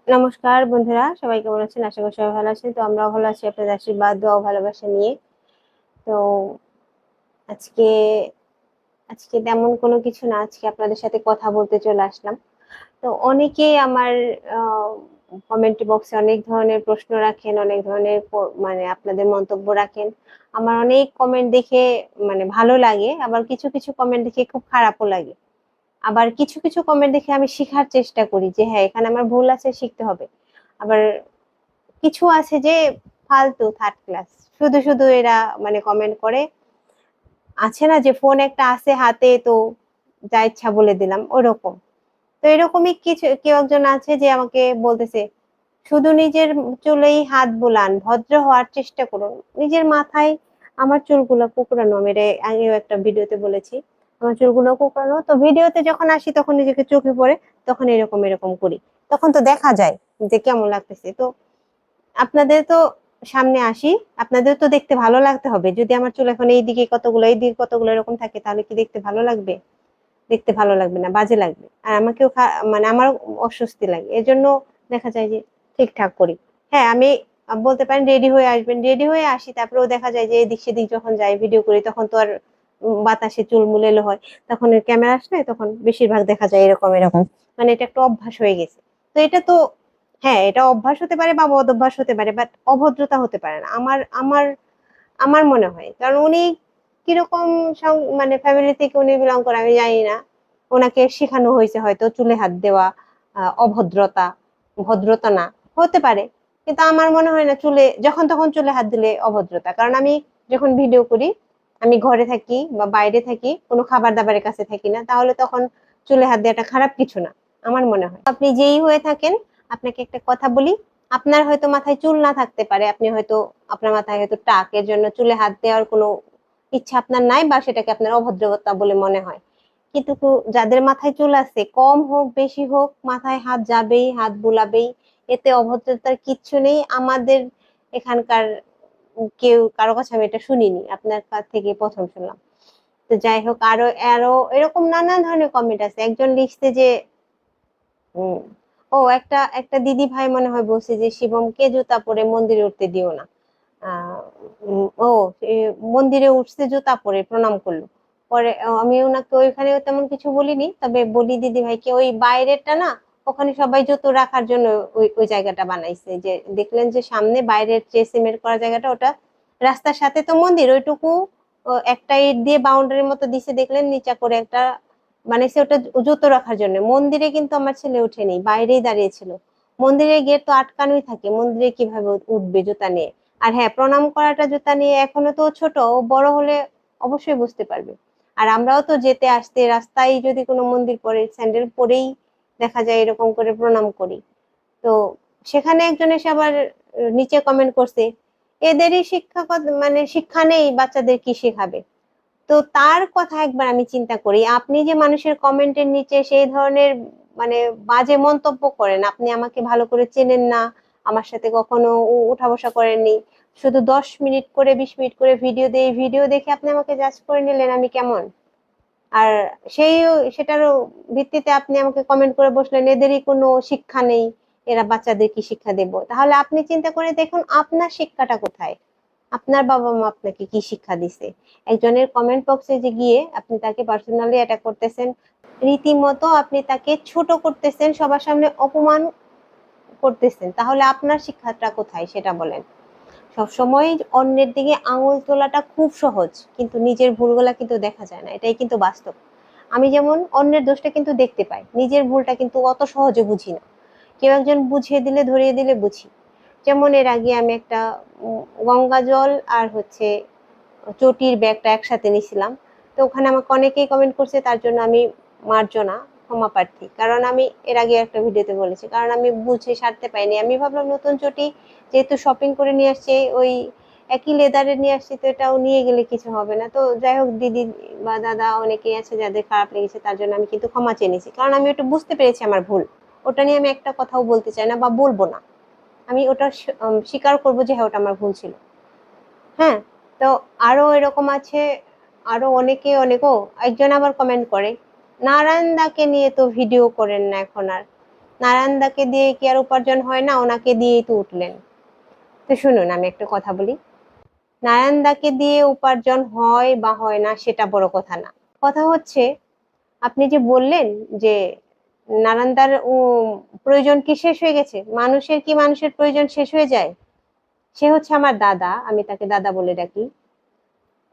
নমস্কার বন্ধুরা, সবাই কেমন আছেন? আশা করি সবাই ভালো আছেন। তো আমরাও ভালো আছি আপনাদের আশীর্বাদ, দোয়া ও ভালোবাসা নিয়ে। তো আজকে আজকে তেমন কোনো কিছু না, আজকে আপনাদের সাথে কথা বলতে চলে আসলাম। তো অনেকেই আমার কমেন্ট বক্সে অনেক ধরনের প্রশ্ন রাখেন, অনেক ধরনের মানে আপনাদের মন্তব্য রাখেন। আমার অনেক কমেন্ট দেখে মানে ভালো লাগে, আবার কিছু কিছু কমেন্ট দেখে খুব খারাপও লাগে। আবার কিছু কিছু কমেন্ট দেখে আমি শিখার চেষ্টা করি যে হ্যাঁ, এখানে আমার ভুল আছে, শিখতে হবে। আবার কিছু আছে যে ফালতু থার্ড ক্লাস, শুধু শুধু এরা মানে কমেন্ট করে। আছে না যে ফোন একটা আছে হাতে, তো যা ইচ্ছা বলে দিলাম ওরকম। তো এরকমই কিছু কেউ একজন আছে যে আমাকে বলতেছে, শুধু নিজের চুলেই হাত বুলান, ভদ্র হওয়ার চেষ্টা করুন। নিজের মাথায় আমার চুলগুলো কোঁকড়ানো, আমি এটা আগেও একটা ভিডিওতে বলেছি। আমার চুলগুলো কোঁকড়ানো, তো ভিডিওতে যখন আসি তখন নিজেকে চোখে পড়ে, তখন এরকম এরকম করি। তখন তো দেখা যায় যে কেমন লাগতেছে। তো আপনাদের তো সামনে আসি, আপনাদের তো দেখতে ভালো লাগতে হবে। যদি আমার চুল এখন এইদিকে কতগুলো, এইদিকে কতগুলো এরকম থাকে, তাহলে কি দেখতে ভালো লাগবে? দেখতে ভালো লাগবে না, বাজে লাগবে। আর আমাকেও মানে আমার অস্বস্তি লাগে। এজন্য দেখা যায় যে ঠিকঠাক করি। হ্যাঁ, আমি বলতে পারেন রেডি হয়ে আসবেন, রেডি হয়ে আসি, তারপরেও দেখা যায় যে এদিক সেদিক যখন যাই ভিডিও করি, তখন তো আর বাতাসে চুল মুলেলো হয়, তখন ক্যামেরা আসলে তখন বেশিরভাগ দেখা যায় এরকম এরকম। মানে এটা একটা অভ্যাস হয়ে গেছে। তো এটা তো হ্যাঁ, এটা অভ্যাস হতে পারে বা বদ অভ্যাস হতে পারে, বাট অভদ্রতা হতে পারে না আমার আমার আমার মনে হয়। কারণ উনি কিরকম মানে ফ্যামিলি থেকে উনি বিলং করে আমি জানি না। ওনাকে শেখানো হয়েছে হয়তো চুলে হাত দেওয়া অভদ্রতা, ভদ্রতা না, হতে পারে। কিন্তু আমার মনে হয় না চুলে যখন তখন চুলে হাত দিলে অভদ্রতা। কারণ আমি যখন ভিডিও করি, আমি ঘরে থাকি বা বাইরে থাকি, কোনো খাবার দাবারের কাছে থাকি না, তাহলে তখন চুলে হাত দেওয়াটা খারাপ কিছু না আমার মনে হয়। আপনি যেই হয়ে থাকেন, আপনাকে একটা কথা বলি, আপনার হয়তো মাথায় চুল না থাকতে পারে, আপনি হয়তো আপনার মাথায় হয়তো টাক, এর জন্য চুলে হাত দেওয়ার কোনো ইচ্ছা আপনার নাই, বা সেটাকে আপনার অভদ্রতা বলে মনে হয়। কিন্তু যাদের মাথায় চুল আছে, কম হোক বেশি হোক, মাথায় হাত যাবেই, হাত বুলাবেই, এতে অভদ্রতার কিচ্ছু নেই। আমাদের এখানকার কেউ কারো কাছে আমি এটা শুনিনি, আপনার কাছ থেকে প্রথম শুনলাম। তো যাই হোক, আরো আরো এরকম নানা ধরনের কমেন্ট আছে। একজন লিখছে যে উম, ও একটা একটা দিদি ভাই মনে হয় বলছে যে শিবমকে জুতা পরে মন্দিরে উঠতে দিও না। আহ ও মন্দিরে উঠছে জুতা পরে, প্রণাম করলো। পরে আমি ওনাকে ওইখানে তেমন কিছু বলিনি, তবে বলি দিদি ভাইকে ওই বাইরেরটা না, ওখানে সবাই জুতো রাখার জন্য ওই ওই জায়গাটা বানাইছে। যে দেখলেন যে সামনে বাইরের যে সিমেন্ট করা জায়গাটা, ওটা রাস্তার সাথে তো মন্দির, ওইটুকু একটা ইট দিয়ে বাউন্ডারির মতো দিছে, দেখলেন নিচা করে একটা বানাইছে, ওটা জুতো রাখার জন্য। মন্দিরে কিন্তু আমার ছেলে উঠেনি, বাইরেই দাঁড়িয়েছিল। মন্দিরের গেট তো আটকানোই থাকে, মন্দিরে কিভাবে উঠবে জুতা নিয়ে? আর হ্যাঁ, প্রণাম করাটা জুতা নিয়ে, এখনো তো ছোট, ও বড় হলে অবশ্যই বুঝতে পারবে। আর আমরাও তো যেতে আসতে রাস্তায় যদি কোনো মন্দির পরে স্যান্ডেল পরেই দেখা যায় এরকম করে প্রণাম করি। তো সেখানে একজন এসে আবার নিচে কমেন্ট করছে, এদেরই মানে শিক্ষা নেই, বাচ্চাদের কি শেখাবে? তো তার কথা একবার আমি চিন্তা করি, আপনি যে মানুষের কমেন্টের নিচে সেই ধরনের মানে বাজে মন্তব্য করেন, আপনি আমাকে ভালো করে চেনেন না, আমার সাথে কখনো উঠা বসা করেননি, শুধু 10 মিনিট করে 20 মিনিট করে ভিডিও দিয়ে, ভিডিও দেখে আপনি আমাকে জাজ করে নিলেন আমি কেমন। আর সেই সেটারও ভিত্তিতে আপনি আমাকে কমেন্ট করে বসলেন এদেরই কোনো শিক্ষা নেই, এরা বাচ্চাদের কি শিক্ষা দেব? তাহলে আপনি চিন্তা করে দেখুন আপনার শিক্ষাটা কোথায়, আপনার বাবা মা আপনাকে কি শিক্ষা দিছে? একজনের কমেন্ট বক্সে যে গিয়ে আপনি তাকে পার্সোনালি অ্যাটাক করতেছেন, রীতিমতো আপনি তাকে ছোট করতেছেন, সবার সামনে অপমান করতেছেন, তাহলে আপনার শিক্ষাটা কোথায় সেটা বলেন। সবসময় অন্যের দিকে আঙুল তোলাটা খুব সহজ, কিন্তু নিজের ভুলগুলা কিন্তু দেখা যায় না, এটাই কিন্তু বাস্তব। আমি যেমন অন্যের দোষটা কিন্তু দেখতে পাই, নিজের ভুলটা কিন্তু অত সহজে বুঝি না। কেউ একজন বুঝিয়ে দিলে, ধরিয়ে দিলে বুঝি। যেমন এর আগে আমি একটা গঙ্গা জল আর হচ্ছে চটির ব্যাগটা একসাথে নিছিলাম। তো ওখানে আমাকে অনেকেই কমেন্ট করছে, তার জন্য আমি মার্জনা, ক্ষমা প্রার্থী। কারণ আমি এর আগে একটা ভিডিওতে বলেছি, কারণ আমি বুঝে সারতে পাইনি। আমি ভাবলাম নতুন চটি যেহেতু শপিং করে নিয়ে আসছে, ওই একই লেদারের নিয়ে আসছি, তো এটাও নিয়ে গেলে কিছু হবে না। তো যাই হোক, দিদি বা দাদা অনেকেই আছে যাদের খারাপ লেগেছে, তার জন্য আমি কিন্তু ক্ষমা চেয়ে নিয়েছি, কারণ আমি ওটা বুঝতে পেরেছি আমার ভুল। ওটা নিয়ে আমি একটা কথাও বলতে চাই না বা বলবো না। আমি ওটা স্বীকার করবো যে হ্যাঁ, ওটা আমার ভুল ছিল। হ্যাঁ, তো আরো এরকম আছে, আরো অনেকে অনেকও। একজন আবার কমেন্ট করে, নারায়ণ দাকে নিয়ে তো ভিডিও করেন না এখন আর। নারায়ণদাকে দিয়ে কি আর উপার্জন হয় না? ওনাকে দিয়েই তো উঠলেন। তো শুনুন, আমি একটা কথা বলি, নারায়ণদাকে দিয়ে উপার্জন হয় বা হয় না সেটা বড় কথা না। কথা হচ্ছে, আপনি যে বললেন যে নারায়ণদার প্রয়োজন কি শেষ হয়ে গেছে? মানুষের কি মানুষের প্রয়োজন শেষ হয়ে যায়? সে হচ্ছে আমার দাদা, আমি তাকে দাদা বলে ডাকি।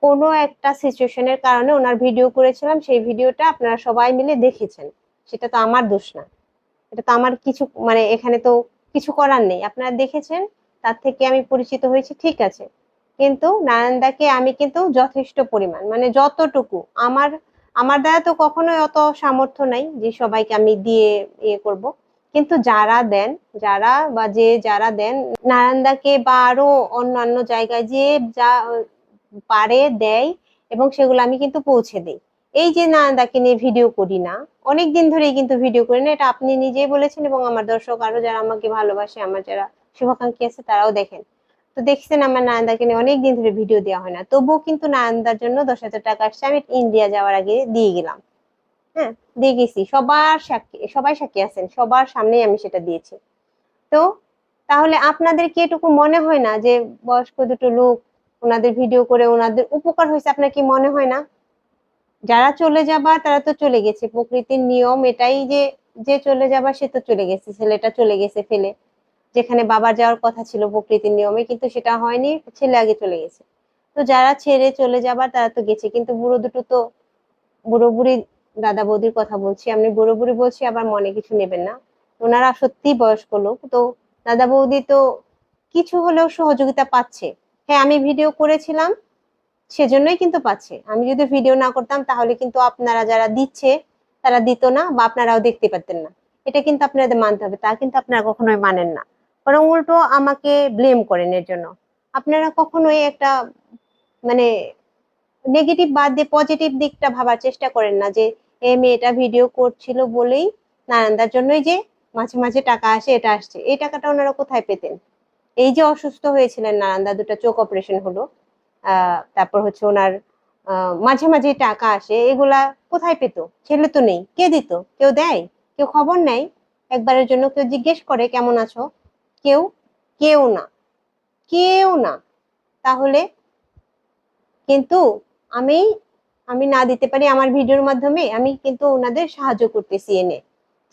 কোনো একটা সিচুয়েশনের কারণে ওনার ভিডিও করেছিলাম, সেই ভিডিওটা আপনারা সবাই মিলে দেখেছেন। সেটা তো আমার দোষ না, এটা তো আমার কিছু মানে এখানে তো কিছু করার নেই। আপনারা দেখেছেন, তার থেকে আমি পরিচিত হয়েছি, ঠিক আছে। কিন্তু নারায়ণদাকে আমি কিন্তু যথেষ্ট পরিমাণ, মানে যতটুকু আমার আমার দ্বারা তো কখনোই অত সামর্থ্য নাই যে সবাইকে আমি দিয়ে ইয়ে করব। কিন্তু যারা দেন, যারা বা যে যারা দেন নারায়ণদাকে বা আরো অন্যান্য জায়গায় যে যা পারে দেয়, এবং সেগুলো আমি কিন্তু পৌঁছে দিই। এই যে নারায়ণদাকে নিয়ে ভিডিও করি না, অনেকদিন ধরেই কিন্তু ভিডিও করি না, এটা আপনি নিজেই বলেছেন এবং আমার দর্শক আরো যারা আমাকে ভালোবাসে, আমার যারা শুভাকাঙ্ক্ষী আছে তারাও দেখেন। তো দেখছেন আমার নারায়ণদাকে নিয়ে অনেকদিন ধরে ভিডিও দেওয়া হয় না, তবুও কিন্তু নারায়ণদার জন্য 10,000 টাকা আসছে, আমি ইন্ডিয়া যাওয়ার আগে দিয়ে গেলাম। হ্যাঁ, দিয়ে গেছি, সবার সাক্ষী, সবাই সাক্ষী আছেন, সবার সামনেই আমি সেটা দিয়েছি। তো তাহলে আপনাদের কি এটুকু মনে হয় না যে বয়স্ক দুটো লোক ওনাদের ভিডিও করে ওনাদের উপকার হয়েছে? আপনার কি মনে হয় না? যারা চলে যাবার তারা তো চলে গেছে, প্রকৃতির নিয়ম এটাই যে যে চলে যাবার সে তো চলে গেছে, ছেলেটা চলে গেছে ফেলে, যেখানে বাবার যাওয়ার কথা ছিল প্রকৃতির নিয়মে, কিন্তু সেটা হয়নি, ছেলে আগে চলে গেছে। তো যারা ছেড়ে চলে যাবার তারা তো গেছে, কিন্তু বুড়ো দুটো তো, বুড়ো বুড়ি দাদা বৌদির কথা বলছি, আমি বুড়ো বুড়ি বলছি আবার মনে কিছু নেবেন না, ওনারা সত্যি বয়স্ক লোক। তো দাদা বৌদি তো কিছু হলেও সহযোগিতা পাচ্ছে। হ্যাঁ, আমি ভিডিও করেছিলাম সেজন্যই কিন্তু পাচ্ছে, আমি যদি ভিডিও না করতাম তাহলে কিন্তু আপনারা যারা দিচ্ছে তারা দিত না, বা আপনারাও দেখতে পেতেন না। এটা কিন্তু আপনাদের মানতে হবে, তা কিন্তু আপনারা কখনোই মানেন না, বরং উল্টো আমাকে ব্লেম করেন এর জন্য। আপনারা কখনোই একটা মানে নেগেটিভ বাদ দিয়ে পজিটিভ দিকটা ভাবার চেষ্টা করেন না, যে এই মেয়েটা ভিডিও করছিল বলেই নারায়ণদার জন্যই যে মাঝে মাঝে টাকা আসে, এটা আসছে, এই টাকাটা ওনারা কোথায় পেতেন? এই যে অসুস্থ হয়েছিলেন নারায়ণদা, দুটো চোখ অপারেশন হলো, তারপর হচ্ছে ওনার মাঝে মাঝে টাকা আসে, এগুলা কোথায় পেতো? ছেলে তো নেই, কে দিত? কেউ দেয়? কেউ খবর নেয়? একবারের জন্য কেউ জিজ্ঞেস করে কেমন আছো? কেউ? কেউ না, কেউ না। তাহলে কিন্তু আমি আমি না দিতে পারি, আমার ভিডিওর মাধ্যমে আমি কিন্তু ওনাদের সাহায্য করতেছি এনে,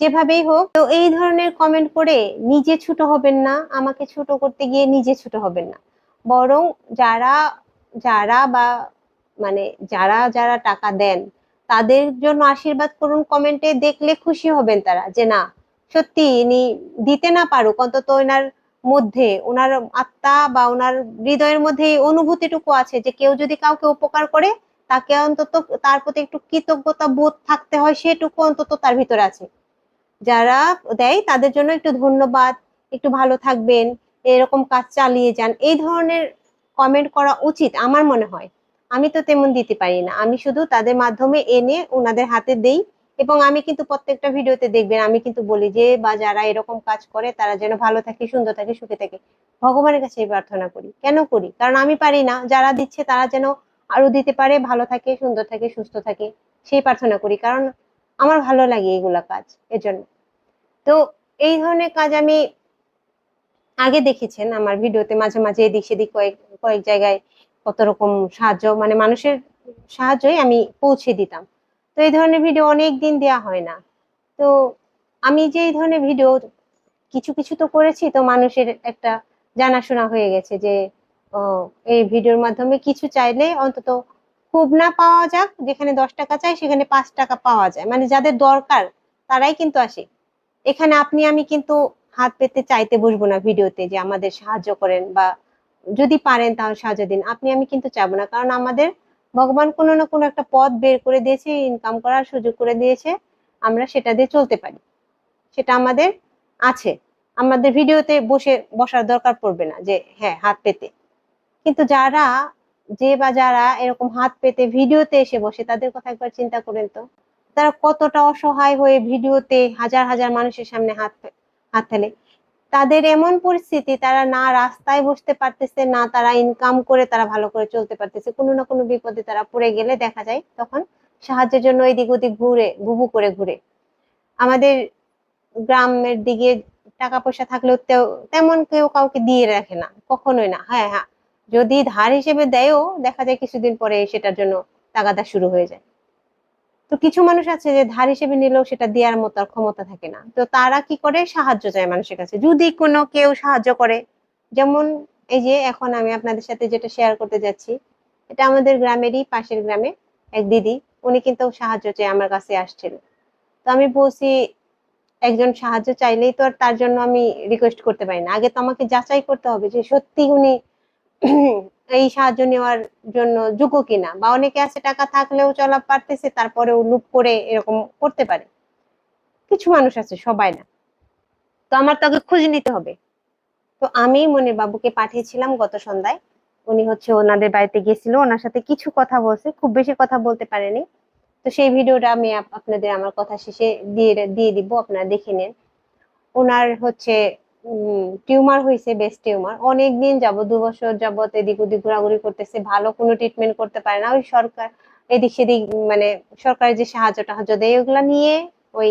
যেভাবেই হোক। তো এই ধরনের কমেন্ট করে নিজে ছোট হবেন না, আমাকে ছোট করতে গিয়ে নিজে ছোট হবেন না। বরং যারা যারা বা মানে যারা যারা টাকা দেন তাদের জন্য আশীর্বাদ করুন, কমেন্টে দেখলে খুশি হবেন তারা, যে না, সত্যি ইনি দিতে না পারুক, অন্তত ওনার মধ্যে, ওনার আত্মা বা ওনার হৃদয়ের মধ্যে এই অনুভূতিটুকু আছে যে কেউ যদি কাউকে উপকার করে তাকে অন্তত তার প্রতি একটু কৃতজ্ঞতা বোধ থাকতে হয়, সেটুকু অন্তত তার ভিতরে আছে। যারা দেয় তাদের জন্য একটু ধন্যবাদ, একটু ভালো থাকবেন, এরকম কাজ চালিয়ে যান, এই ধরনের কমেন্ট করা উচিত আমার মনে হয়। আমি তো তেমন দিতে পারি না, আমি শুধু তাদের মাধ্যমে এনে ওনাদের হাতে দেই। এবং আমি কিন্তু প্রত্যেকটা ভিডিওতে দেখবেন আমি কিন্তু বলি যে বা যারা এরকম কাজ করে তারা যেন ভালো থাকে, সুন্দর থাকে, সুখে থাকে। ভগবানের কাছে এই প্রার্থনা করি। কেন করি? কারণ আমি পারি না, যারা দিচ্ছে তারা যেন আরো দিতে পারে, ভালো থাকে, সুন্দর থাকে, সুস্থ থাকে, সেই প্রার্থনা করি। কারণ আমার ভালো লাগে এগুলা কাজ, এজন্য। তো এই ধরনের কাজ আমি আগে দেখেছেন আমার ভিডিওতে, মাঝে মাঝে এদিক সেদিক কয়েক কয়েক জায়গায় কত রকম সাহায্য, মানে মানুষের সাহায্যই আমি পৌঁছে দিতাম। তো এই ধরনের ভিডিও অনেক দিন দেওয়া হয় না। তো আমি যে এই ধরনের ভিডিও কিছু কিছু তো করেছি, তো মানুষের একটা জানাশোনা হয়ে গেছে যে ও, এই ভিডিওর মাধ্যমে কিছু চাইলে অন্তত খুব না পাওয়া যাক, যেখানে 10 টাকা চাই সেখানে 5 টাকা পাওয়া যায়, মানে যাদের দরকার তারাই কিন্তু আসে এখানে। আপনি আমি কিন্তু হাত পেতে চাইতে বসবো না ভিডিওতে যে আমাদের সাহায্য করেন, বা যদি পারেন তাহলে সাহায্য দিন, আপনি আমি কিন্তু চাবো না। কারণ আমাদের ভগবান কোনো না কোনো একটা পথ বের করে দিয়েছে, ইনকাম করার সুযোগ করে দিয়েছে, আমরা সেটা দিয়ে চলতে পারি, সেটা আমাদের আছে। আমাদের ভিডিওতে বসার দরকার পড়বে না যে হ্যাঁ হাত পেতে। কিন্তু যারা যে বা যারা এরকম হাত পেতে ভিডিওতে এসে বসে তাদের কথা একবার চিন্তা করেন তো, তারা কতটা অসহায় হয়ে ভিডিওতে হাজার হাজার মানুষের সামনে হাত ফেলে। তাদের এমন পরিস্থিতি, তারা না রাস্তায় বসতে পারতেছে, না তারা ইনকাম করে তারা ভালো করে চলতে পারতেছে, কোনো না কোনো বিপদে তারা পড়ে গেলে দেখা যায় তখন সাহায্যের জন্য এদিক ওদিক ঘুরে, ঘুঘু করে ঘুরে। আমাদের গ্রামের দিকে টাকা পয়সা থাকলেও তেমন কেউ কাউকে দিয়ে রাখে না, কখনোই না। হ্যাঁ হ্যাঁ, যদি ধার হিসেবে দেয়ও দেখা যায় কিছুদিন পরে সেটার জন্য তাগাদা শুরু হয়ে যায়। তো কিছু মানুষ আছে যে ধার হিসেবে নিলেও সেটা দেওয়ার মতো আর ক্ষমতা থাকে না, তো তারা কি করে, সাহায্য চায় মানুষের কাছে, যদি কোনো কেউ সাহায্য করে। যেমন এই যে এখন আমি আপনাদের সাথে যেটা শেয়ার করতে যাচ্ছি, এটা আমাদের গ্রামেরই, পাশের গ্রামে এক দিদি, উনি কিন্তু সাহায্য চেয়ে আমার কাছে আসছিল। তো আমি বলছি, একজন সাহায্য চাইলেই তো আর তার জন্য আমি রিকোয়েস্ট করতে পারি না, আগে তো আমাকে যাচাই করতে হবে যে সত্যি উনি এই সাহায্য নেওয়ার জন্য যোগ্য কিনা। বা অনেকে আছে টাকা থাকলেও চলা পারতেছে, তারপরেও লুপ করে এরকম করতে পারে, কিছু মানুষ আছে, সবাই না। তো আমার তো আগে খুঁজে নিতে হবে। তো আমি মনির বাবুকে পাঠিয়েছিলাম গত সন্ধ্যায়। উনি হচ্ছে ওনাদের বাড়িতে গেছিল, ওনার সাথে কিছু কথা বলছে, খুব বেশি কথা বলতে পারেনি। তো সেই ভিডিওটা আমি আপনাদের আমার কথা শেষে দিয়ে দিয়ে দিব, আপনারা দেখে নিন। ওনার হচ্ছে টিউমার হয়েছে, বেস্ট টিউমার, অনেকদিন যাবত, 2 বছর যাবত এদিক ওদিক ঘোরাঘুরি করতেছে, ভালো কোনো ট্রিটমেন্ট করতে পারে না। ওই সরকার এদিক সেদিক, মানে সরকারের যে সাহায্য টাহায্য দেয় ওগুলা নিয়ে, ওই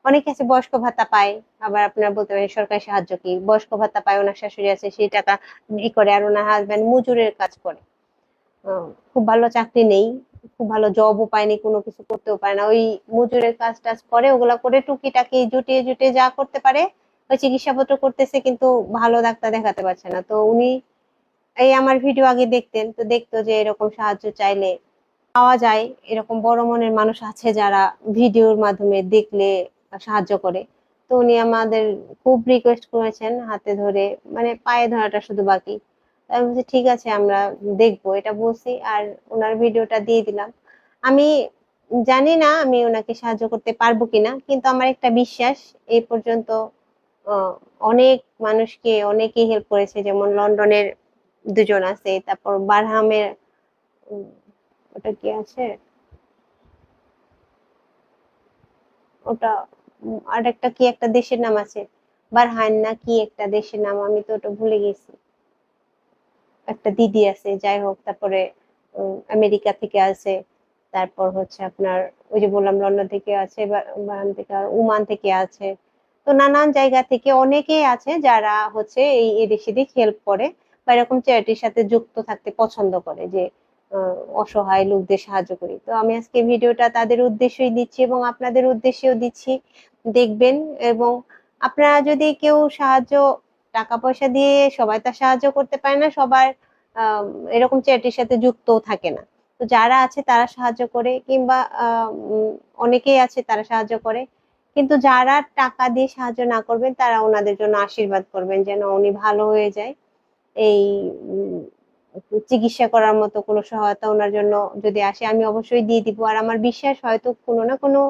অনেকে আছে বয়স্ক ভাতা পায়, আবার আপনারা বলতে পারেন সরকারি সাহায্য কি, বয়স্ক ভাতা পায়, ওনার শাশুড়ি আছে, সেই টাকা ই করে। আর ওনার হাজবেন্ড মজুরের কাজ করে, খুব ভালো চাকরি নেই, খুব ভালো জবও পায়নি, কোনো কিছু করতেও পারে না, ওই মজুরের কাজ টাজ করে, ওগুলা করে টুকিটাকি জুটিয়ে জুটিয়ে যা করতে পারে ওই চিকিৎসাপত্র করতেছে, কিন্তু ভালো ডাক্তার দেখাতে পারছে না। তো উনি এই আমার ভিডিও আগে দেখতেন, তো দেখতো যে এরকম সাহায্য চাইলে পাওয়া যায়, এরকম বড় মনের মানুষ আছে যারা ভিডিওর মাধ্যমে দেখলে সাহায্য করে। তো উনি আমাদের খুব রিকোয়েস্ট করেছেন হাতে ধরে, মানে পায়ে ধরাটা শুধু বাকি। আমি বলছি ঠিক আছে, আমরা দেখবো, এটা বলছি। আর ওনার ভিডিওটা দিয়ে দিলাম। আমি জানি না আমি ওনাকে সাহায্য করতে পারবো কিনা, কিন্তু আমার একটা বিশ্বাস, এই পর্যন্ত আহ, অনেক মানুষকে অনেকেই হেল্প করেছে, যেমন লন্ডনের দুজন আছে, তারপর বারহামের উম, ওটা কি আছে, ওটা আর একটা কি একটা দেশের নাম আছে, বারহান না কি একটা দেশের নাম, আমি তো ওটা ভুলে গেছি। একটা দিদি আছে, যাই হোক, তারপরে আমেরিকা থেকে আছে, তারপর হচ্ছে আপনার ওই যে বললাম লন্ডন থেকে আছে, বারহাম থেকে, আর ওমান থেকে আছে। তো নানান জায়গা থেকে অনেকেই আছে যারা হচ্ছে এই এদিক সেদিক হেল্প করে, বা এরকম চ্যারিটির সাথে যুক্ত থাকতে পছন্দ করে, যে অসহায় লোকদের সাহায্য করি। তো আমি আজকে ভিডিওটা তাদের উদ্দেশ্যেই দিচ্ছি এবং আপনাদের উদ্দেশ্যেও দিচ্ছি, দেখবেন। এবং আপনারা যদি কেউ সাহায্য, টাকা পয়সা দিয়ে সবাই তা সাহায্য করতে পারে না, সবার আহ এরকম চ্যারিটির সাথে যুক্ত থাকে না। তো যারা আছে তারা সাহায্য করে, কিংবা অনেকেই আছে তারা সাহায্য করে, কিন্তু যারা টাকা দিয়ে সাহায্য না করবেন তারা ওনাদের জন্য আশীর্বাদ করবেন যেন উনি ভালো হয়ে যায়। এই উম, চিকিৎসা করার মতো কোনো সহায়তা ওনার জন্য যদি আসে, আমি অবশ্যই দিয়ে দিব। আর আমার বিশ্বাস হয়তো কোনো না কোনো,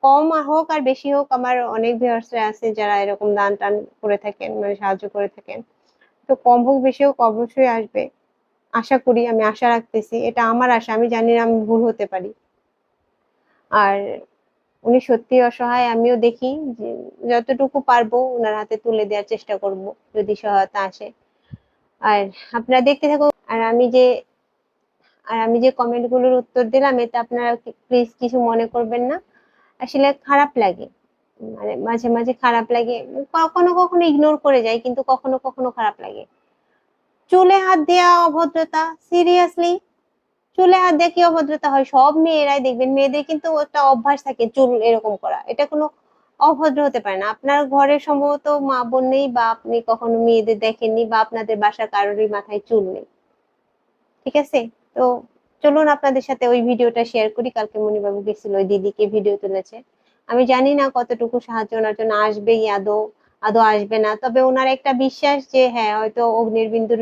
কম হোক আর বেশি হোক, আমার অনেক ভিউয়ার্সরা আছে যারা এরকম দান টান করে থাকেন, মানে সাহায্য করে থাকেন। তো কম হোক বেশি হোক অবশ্যই আসবে, আশা করি, আমি আশা রাখতেছি, এটা আমার আশা, আমি জানি না, আমি ভুল হতে পারি। আর উনি সত্যি অসহায়, আমিও দেখি যে যতটুকু পারবো ওনার হাতে তুলে দেওয়ার চেষ্টা করব, যদি সহায়তা আসে। আর আপনারা দেখতে থাকুন। আর আমি যে কমেন্ট গুলোর উত্তর দিলাম, এতে আপনারা প্লিজ কিছু মনে করবেন না, আসলে খারাপ লাগে, মানে মাঝে মাঝে খারাপ লাগে, কখনো কখনো ইগনোর করে যায়, কিন্তু কখনো কখনো খারাপ লাগে। চুলে হাত দেওয়া অভদ্রতা, সিরিয়াসলি? চুলে হাত দেওয়া কি অভদ্রতা হয়? সব মেয়েরাই দেখবেন, মেয়েদের কিন্তু একটা অভ্যাস থাকে চুল এরকম করা, এটা কোনো অভদ্র হতে পারে না। আপনার ঘরে সম্ভবত মা বোন নেই, বা আপনি কখনো মেয়েদের দেখেননি, বা আপনাদের বাসার কারোরই মাথায় চুল নেই, ঠিক আছে? তো চলুন আপনাদের সাথে ওই ভিডিওটা শেয়ার করি, কালকে মনিবাবু গেছিল, ওই দিদিকে ভিডিও তুলেছে। আমি জানি না কতটুকু সাহায্য ওনার জন্য আসবে, আদৌ আদৌ আসবে না, তবে ওনার একটা বিশ্বাস যে হ্যাঁ, হয়তো অগ্নির বিন্দুর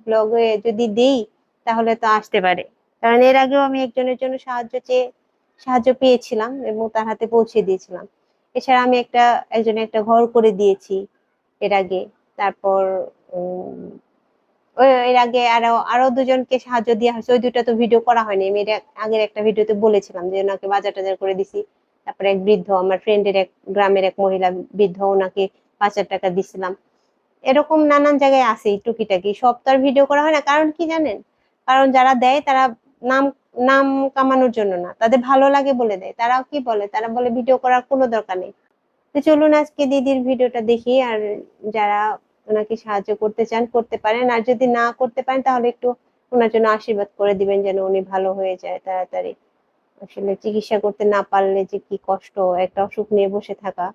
ব্লগে যদি দেই তাহলে তো আসতে পারে। কারণ এর আগেও আমি একজনের জন্য সাহায্য চেয়ে সাহায্য পেয়েছিলাম এবং তার হাতে পৌঁছে দিয়েছিলাম। এছাড়া আমি একজনের একটা ঘর করে দিয়েছি এর আগে। তারপর উম ওই এর আগে আরো আরো দুজনকে সাহায্য দেওয়া হয়েছে, ওই দুটো তো ভিডিও করা হয়নি, আমি এটা আগের একটা ভিডিওতে বলেছিলাম যে ওনাকে বাজার টাজার করে দিছি। তারপরে এক বৃদ্ধ, আমার ফ্রেন্ডের এক গ্রামের এক মহিলা বৃদ্ধ, ওনাকে 5,000 টাকা দিছিলাম। এরকম নানান জায়গায় আছে টুকিটাকি, সব তো আর ভিডিও করা হয় না। কারণ কি জানেন, কারণ যারা দেয় তারা নাম নাম কামানোর জন্য না, তাদের ভালো লাগে বলে দেয়। তারাও কি বলে, তারা বলে ভিডিও করার কোনো দরকার নেই। তো চলুন আজকে দিদির ভিডিওটা দেখি, আর যারা ওনাকে সাহায্য করতে চান করতে পারেন, আর যদি না করতে পারেন তাহলে একটু ওনার জন্য আশীর্বাদ করে দিবেন যেন উনি ভালো হয়ে যায় তাড়াতাড়ি। আসলে চিকিৎসা করতে না পারলে যে কি কষ্ট, একটা অসুখ নিয়ে বসে থাকা।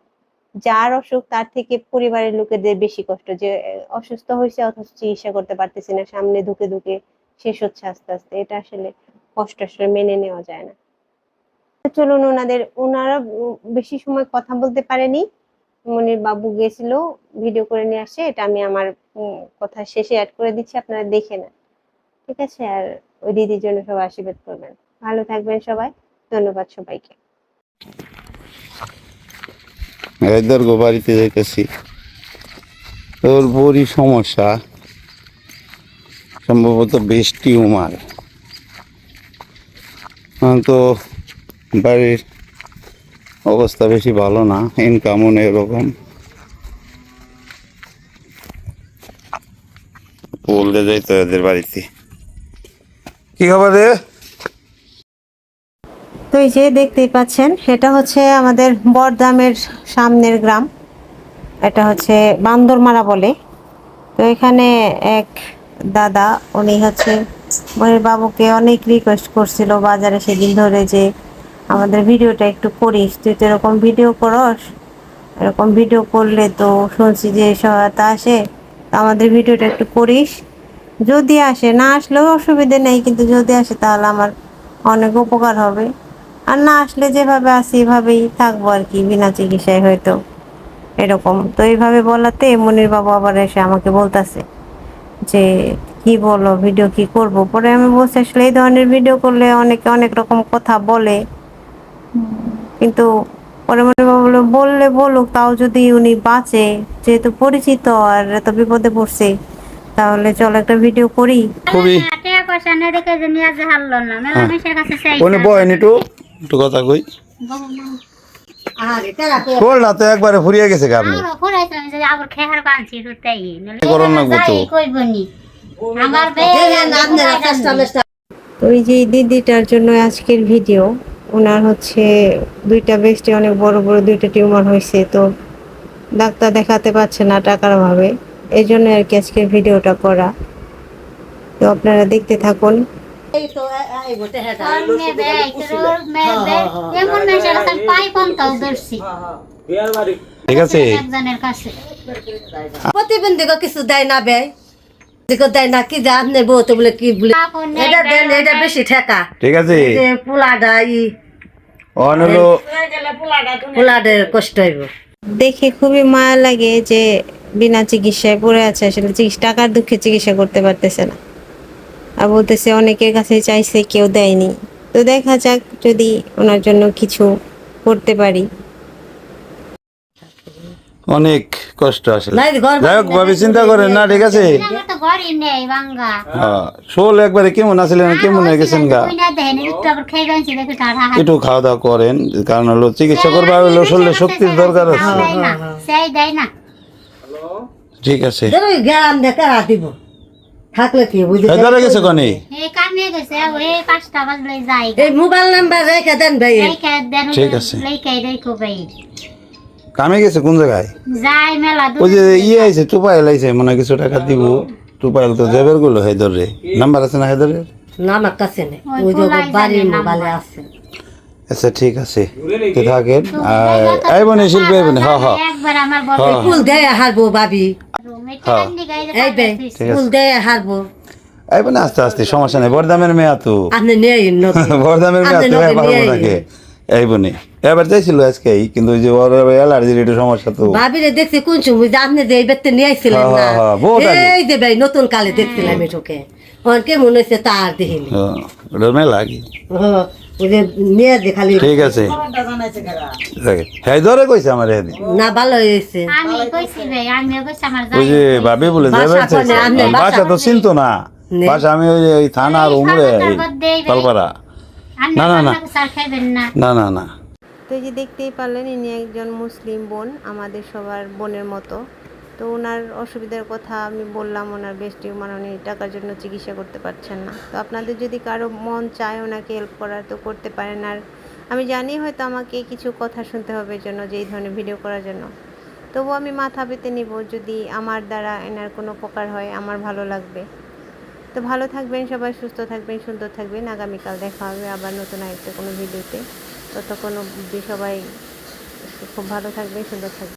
যার অসুখ তার থেকে পরিবারের লোকেদের বেশি কষ্ট, যে অসুস্থ হয়েছে অথচ চিকিৎসা করতে পারতেছি না, সামনে ধুকে ধুকে শেষ হচ্ছে আস্তে আস্তে। এটা আসলে কষ্ট, আসলে মেনে নেওয়া যায় না। তো চলুন ওনারা বেশি সময় কথা বলতে পারেনি, মনির বাবু গেছিল ভিডিও করে নিয়ে আসে, এটা আমি আমার কথা শেষে অ্যাড করে দিচ্ছি, আপনারা দেখে নেন, ঠিক আছে? আর ওই দিদির জন্য সবাই আশীর্বাদ করবেন, ভালো থাকবেন সবাই। ধন্যবাদ সবাইকে। এদের বাড়িতে যাইতেছি, ওর বড়ি সমস্যা, সম্ভবত বেশ টিউমার। তো বাড়ির অবস্থা বেশি ভালো না, ইনকামও নেই এরকম। বলতে যাইতো এদের বাড়িতে। কি খবর রে? তো এই যে দেখতেই পাচ্ছেন, এটা হচ্ছে আমাদের বড়দামের সামনের গ্রাম, এটা হচ্ছে বান্দরমারা বলে। তো এখানে এক দাদা, উনি হচ্ছে মনির বাবুকে অনেক রিকোয়েস্ট করছিল বাজারে সেদিন ধরে, যে আমাদের ভিডিওটা একটু করিস, তুই তো এরকম ভিডিও করস, এরকম ভিডিও করলে তো শুনছি যে সহায়তা আসে, আমাদের ভিডিওটা একটু করিস। যদি আসে, না আসলেও অসুবিধে নেই, কিন্তু যদি আসে তাহলে আমার অনেক উপকার হবে। আর না আসলে যেভাবে আছি এভাবেই থাকবো আর কি, বিনা চিকিৎসায় হয়তো এরকম। তো এইভাবে বলাতে মনির বাবু আবার এসে আমাকে বলতেছে যে কি বলো, ভিডিও কি করব। পরে আমি বলছি আসলে এই ধরনের ভিডিও করলে অনেকে অনেক রকম কথা বলে, কিন্তু পরে মনির বাবু বললে বলুক, তাও যদি উনি বাঁচে, যেহেতু পরিচিত আর এত বিপদে পড়ছে, তাহলে চলো একটা ভিডিও করি। খুবই কোনে বয়ন একটু একটু কথা কই। শোলটা তো একবারে ফুরিয়ে গেছে গা, আপনি করণ লাগবো তো। ওই যে দিদিটার জন্য আজকের ভিডিও, ওনার হচ্ছে দুইটা ব্রেস্টে অনেক বড় বড় দুইটা টিউমার হয়েছে, তো ডাক্তার দেখাতে পারছে না টাকার অভাবে, এই জন্য আর কি আজকের ভিডিওটা করা। তো আপনারা দেখতে থাকুন। ঠিক আছে, প্রতিবন্ধী কিছু দেয় না, ব্যয় দেয় না, কি যা আপনার বউ তো বলে কি বলে এটা দেন, এটা বেশি ঠেকা। ঠিক আছে, পোলাডা পোলাডের কষ্ট হইব। দেখে খুবই মায়া লাগে যে বিনা চিকিৎসায় পড়ে আছে, আসলে টাকার দুঃখে চিকিৎসা করতে পারতেছে না, আর বলতেছে অনেকের কাছে চাইছে কেউ দেয়নি। তো দেখা যাক যদি ওনার জন্য কিছু করতে পারি। অনেক কষ্ট আসলে। নাই, ঘর যাই হোক, ভাবি চিন্তা করেন না, ঠিক আছে? হ্যাঁ, শোল একবারে কেমন আসলেন, কেমন হয়ে গেছেন গা, একটু খাওয়া দাওয়া করেন, কারণ হলো চিকিৎসা করবা হলো শরীরে শক্তির দরকার আছে। ঠিক আছে, গ্রাম দেখা দিব থাকলে কি বুঝে ধরে গেছে কনে এই মোবাইল নাম্বার রেখে দেন ভাই। ঠিক আছে, কামে গেছে কোন জায়গায়? ওই যে ইয়ে আইছে, টুপাইল আইছে, মনে হয় কিছু টাকা দিব। টুপাইল তো জেবের গুলো হেদরে নাম্বার আছে না, হেদরের না আমার কাছে নেই, ওই যে বাড়ির মোবাইলে আছে। আচ্ছা ঠিক আছে, তো থাকেন। আইবনে শিল্পী আইবনে, হ্যাঁ হ্যাঁ ফুল দেয় হারবো ভাবি, এই বে ফুল দেয় হারবো। আইবনে আস্তে আস্তে, সমস্যা নেই। বরদামের মেয়া তো, আপনি নেই বরদামের মেয়া তো পারবো নাকি? আইবনে এবার চাইছিল আজকেই, কিন্তু ওই যে ওর অ্যালার্জির একটু সমস্যা তো। ভাবিরে দেখছি কোন সময় যে আপনি যে এই বেতে নিয়ে আইছিলেন না, এই যে ভাই নতুন কালে দেখছিলাম এটাকে, অনেকে মনে হচ্ছে তার দেখিনি ওটার মেলা কি। ওই যে নিয়ে যে খালি। ঠিক আছে, হ্যাঁ ধরে কইছে আমার না ভালো হয়েছে। ওই যে ভাবি বলে বাসা তো চিনতো না, বাসা আমি ওই থানার উমরে পালপাড়া। না না না না না না। তো এই যে দেখতেই পারলেন, ইনি একজন মুসলিম বোন, আমাদের সবার বোনের মতো। তো ওনার অসুবিধার কথা আমি বললাম, ওনার বেশ টিউমার, উনি টাকার জন্য চিকিৎসা করতে পারছেন না। তো আপনাদের যদি কারো মন চায় ওনাকে হেল্প করার, তো করতে পারেন। আর আমি জানি হয়তো আমাকে কিছু কথা শুনতে হবে এর জন্য, যে এই ধরনের ভিডিও করার জন্য, তবু আমি মাথা পেতে নিব। যদি আমার দ্বারা এনার কোনো উপকার হয়, আমার ভালো লাগবে। তো ভালো থাকবেন সবাই, সুস্থ থাকবেন, সুন্দর থাকবেন। আগামীকাল দেখা হবে আবার নতুন আরেকটা কোনো ভিডিওতে। ততক্ষণ অবধি সবাই খুব ভালো থাকবেন, সুন্দর থাকবেন।